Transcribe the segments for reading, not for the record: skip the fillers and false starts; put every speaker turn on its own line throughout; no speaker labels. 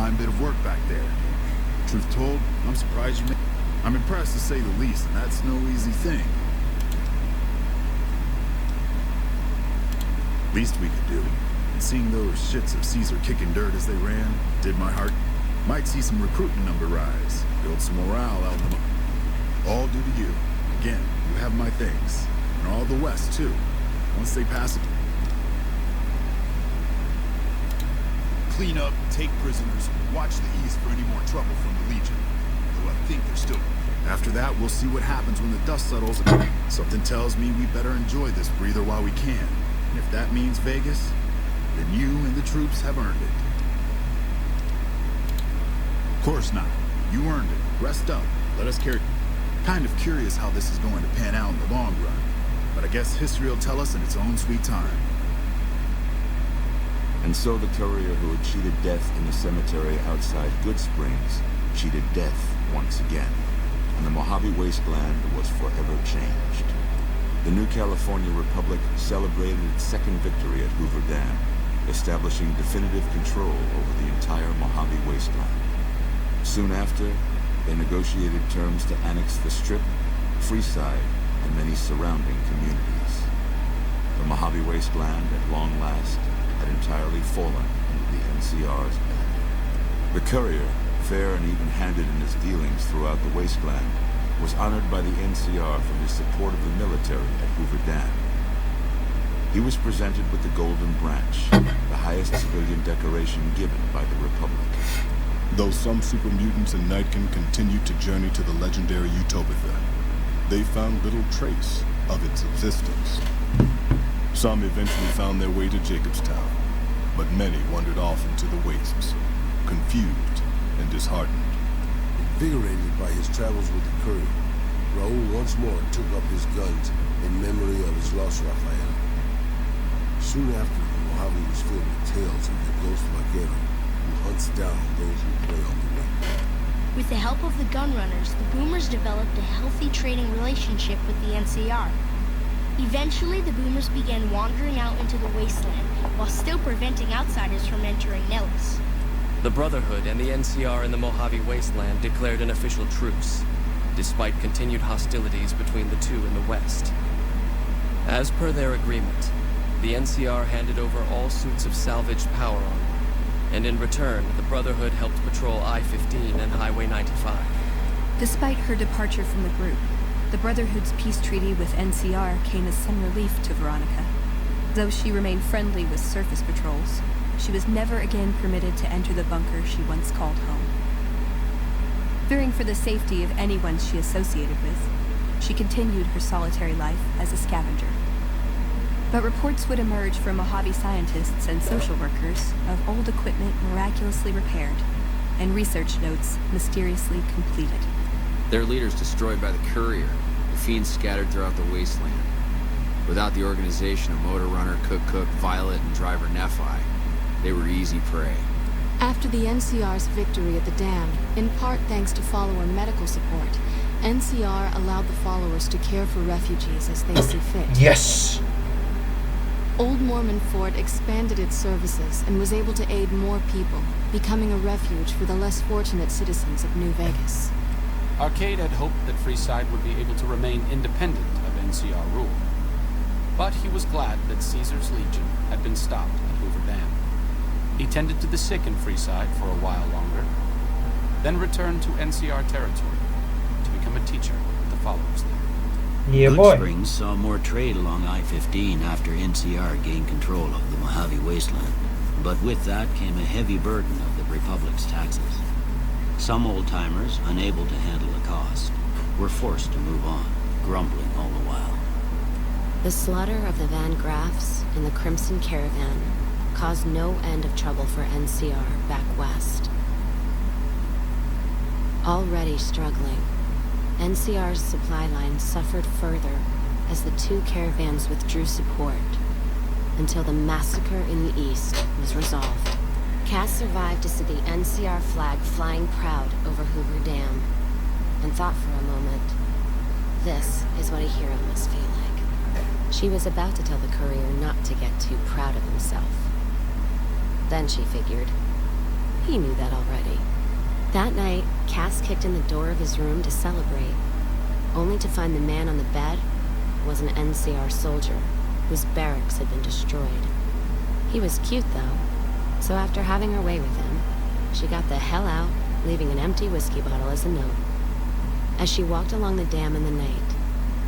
fine bit of work back there. Truth told, I'm surprised you made. I'm impressed to say the least, and that's no easy thing. Least we could do. And seeing those shits of Caesar kicking dirt as they ran did my heart. Might see some recruiting number rise, build some morale out in the... All due to you. Again, you have my thanks. And all the West, too. Once they pass it... Clean up, take prisoners, watch the East for any more trouble from the Legion. Though I think they're still... After that, we'll see what happens when the dust settles. Something tells me we better enjoy this breather while we can. And if that means Vegas, then you and the troops have earned it. Of course not. You earned it. Rest up. Let us carry... Kind of curious how this is going to pan out in the long run. But I guess history will tell us in its own sweet time.
And so the courier who had cheated death in the cemetery outside Good Springs cheated death once again. And the Mojave Wasteland was forever changed. The new California Republic celebrated its second victory at Hoover Dam, establishing definitive control over the entire Mojave Wasteland. Soon after, they negotiated terms to annex the Strip, Freeside, and many surrounding communities. The Mojave Wasteland, at long last, had entirely fallen into the NCR's band. The courier, fair and even-handed in his dealings throughout the wasteland, was honored by the NCR for his support of the military at Hoover Dam. He was presented with the Golden Branch, the highest civilian decoration given by the Republic.
Though some super mutants in Nightkin continued to journey to the legendary Utopia, they found little trace of its existence. Some eventually found their way to Jacobstown, but many wandered off into the wastes, confused and disheartened.
Invigorated by his travels with the courier, Raoul once more took up his guns in memory of his lost Raphael. Soon after, the Mojave was filled with tales of the ghost vaquero who hunts down those who prey on the wind.
With the help of the gunrunners, the Boomers developed a healthy trading relationship with the NCR. Eventually, the Boomers began wandering out into the wasteland, while still preventing outsiders from entering Nellis.
The Brotherhood and the NCR in the Mojave Wasteland declared an official truce, despite continued hostilities between the two in the West. As per their agreement, the NCR handed over all suits of salvaged power armor, and in return, the Brotherhood helped patrol I-15 and Highway 95.
Despite her departure from the group, the Brotherhood's peace treaty with NCR came as some relief to Veronica. Though she remained friendly with surface patrols, she was never again permitted to enter the bunker she once called home. Fearing for the safety of anyone she associated with, she continued her solitary life as a scavenger. But reports would emerge from Mojave scientists and social workers of old equipment miraculously repaired, and research notes mysteriously completed.
Their leaders destroyed by the courier, the fiends scattered throughout the wasteland. Without the organization of Motor Runner, Cook, Violet, and driver Nephi, they were easy prey.
After the NCR's victory at the dam, in part thanks to follower medical support, NCR allowed the followers to care for refugees as they see fit.
Yes!
Old Mormon Fort expanded its services and was able to aid more people, becoming a refuge for the less fortunate citizens of New Vegas.
Arcade had hoped that Freeside would be able to remain independent of NCR rule. But he was glad that Caesar's Legion had been stopped at Hoover Dam. He tended to the sick in Freeside for a while longer, then returned to NCR territory to become a teacher with the followers there.
Yeah,
Good
boy.
Springs saw more trade along I-15 after NCR gained control of the Mojave Wasteland. But with that came a heavy burden of the Republic's taxes. Some old-timers, unable to handle the cost, were forced to move on, grumbling all the while.
The slaughter of the Van Graffs and the Crimson Caravan caused no end of trouble for NCR back west. Already struggling, NCR's supply line suffered further as the two caravans withdrew support until the massacre in the east was resolved. Cass survived to see the NCR flag flying proud over Hoover Dam and thought for a moment, this is what a hero must feel like. She was about to tell the courier not to get too proud of himself. Then she figured, He knew that already. That night, Cass kicked in the door of his room to celebrate, only to find the man on the bed was an NCR soldier whose barracks had been destroyed. He was cute, though, so after having her way with him, she got the hell out, leaving an empty whiskey bottle as a note. As she walked along the dam in the night,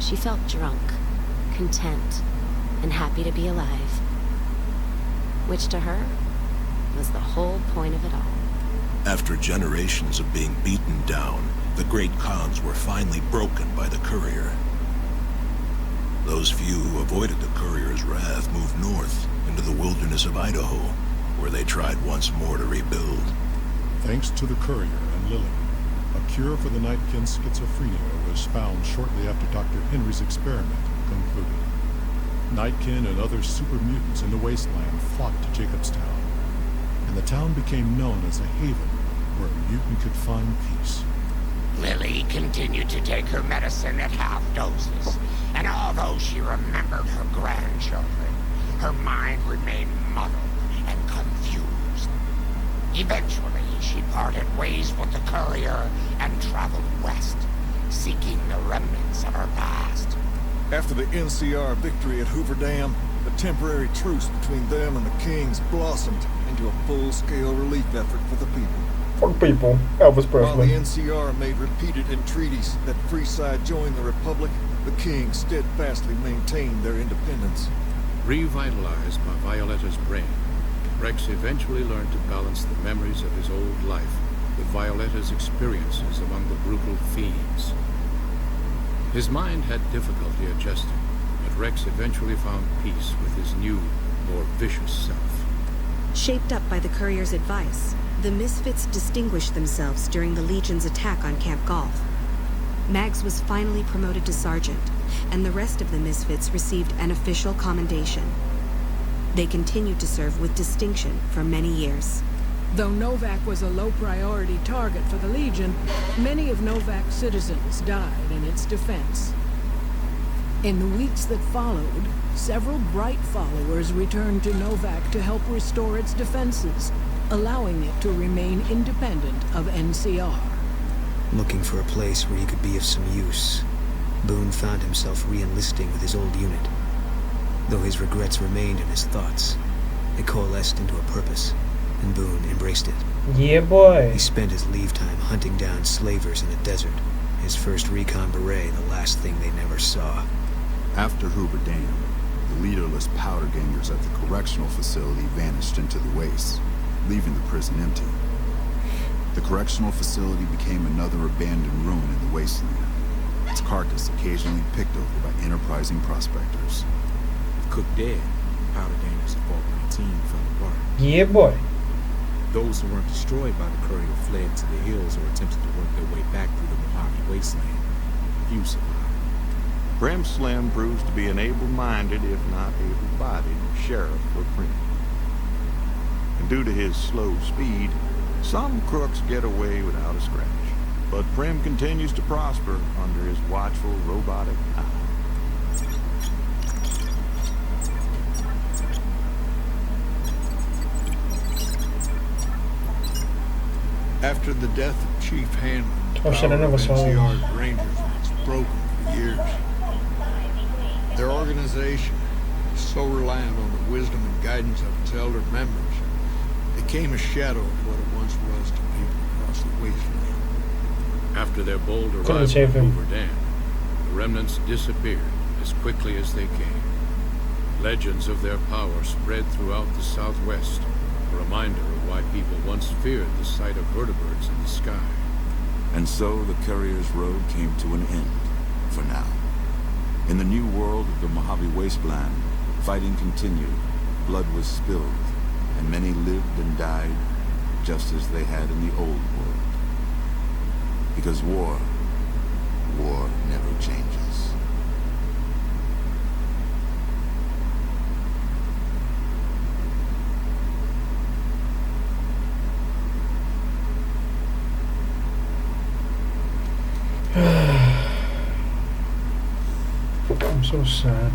she felt drunk, content, and happy to be alive. Which to her was the whole point of it all.
After generations of being beaten down, the Great Khans were finally broken by the courier. Those few who avoided the courier's wrath moved north into the wilderness of Idaho, where they tried once more to rebuild.
Thanks to the courier and Lily, a cure for the Nightkin's schizophrenia was found shortly after Dr. Henry's experiment concluded. Nightkin and other super mutants in the wasteland flocked to Jacobstown, and the town became known as a haven where a mutant could find peace.
Lily continued to take her medicine at half doses, and although she remembered her grandchildren, her mind remained muddled and confused. Eventually, she parted ways with the courier and traveled west, seeking the remnants of her past.
After the NCR victory at Hoover Dam, the temporary truce between them and the Kings blossomed into a full-scale relief effort for the people.
For people, Elvis
While the
Presley.
NCR made repeated entreaties that Freeside join the Republic, the Kings steadfastly maintained their independence.
Revitalized by Violetta's brain, Rex eventually learned to balance the memories of his old life with Violetta's experiences among the brutal fiends. His mind had difficulty adjusting, but Rex eventually found peace with his new, more vicious self.
Shaped up by the courier's advice, the Misfits distinguished themselves during the Legion's attack on Camp Golf. Mags was finally promoted to sergeant, and the rest of the Misfits received an official commendation. They continued to serve with distinction for many years.
Though Novak was a low-priority target for the Legion, many of Novak's citizens died in its defense. In the weeks that followed, several bright followers returned to Novak to help restore its defenses, allowing it to remain independent of NCR.
Looking for a place where he could be of some use, Boone found himself re-enlisting with his old unit. Though his regrets remained in his thoughts, they coalesced into a purpose, and Boone embraced it.
Yeah, boy.
He spent his leave time hunting down slavers in the desert, his first recon beret the last thing they never saw.
After Hoover Dam, the leaderless powder gangers at the correctional facility vanished into the wastes, leaving the prison empty. The correctional facility became another abandoned ruin in the wasteland, its carcass occasionally picked over by enterprising prospectors.
Cook dead, powder gangers of Vault 19 fell apart.
Yeah, boy.
Those who weren't destroyed by the courier fled to the hills or attempted to work their way back through the Mojave wasteland. Few survived.
Grim Slim proves to be an able-minded, if not able-bodied, sheriff for Prim. And due to his slow speed, some crooks get away without a scratch. But Prim continues to prosper under his watchful, robotic eye.
After the death of Chief Hanlon, the
Oh shit, I
power
never
of
saw
NCR's Rangers was broken for years. Their organization, so reliant on the wisdom and guidance of its elder members, became a shadow of what it once was to people across the wasteland.
After their bold
Couldn't
arrival
save
at
him.
Hoover Dam, the remnants disappeared as quickly as they came. Legends of their power spread throughout the Southwest, a reminder of why people once feared the sight of vertebrates in the sky.
And so the courier's road came to an end, for now. In the new world of the Mojave Wasteland, fighting continued, blood was spilled, and many lived and died just as they had in the old world. Because war never changes.
I'm so sad.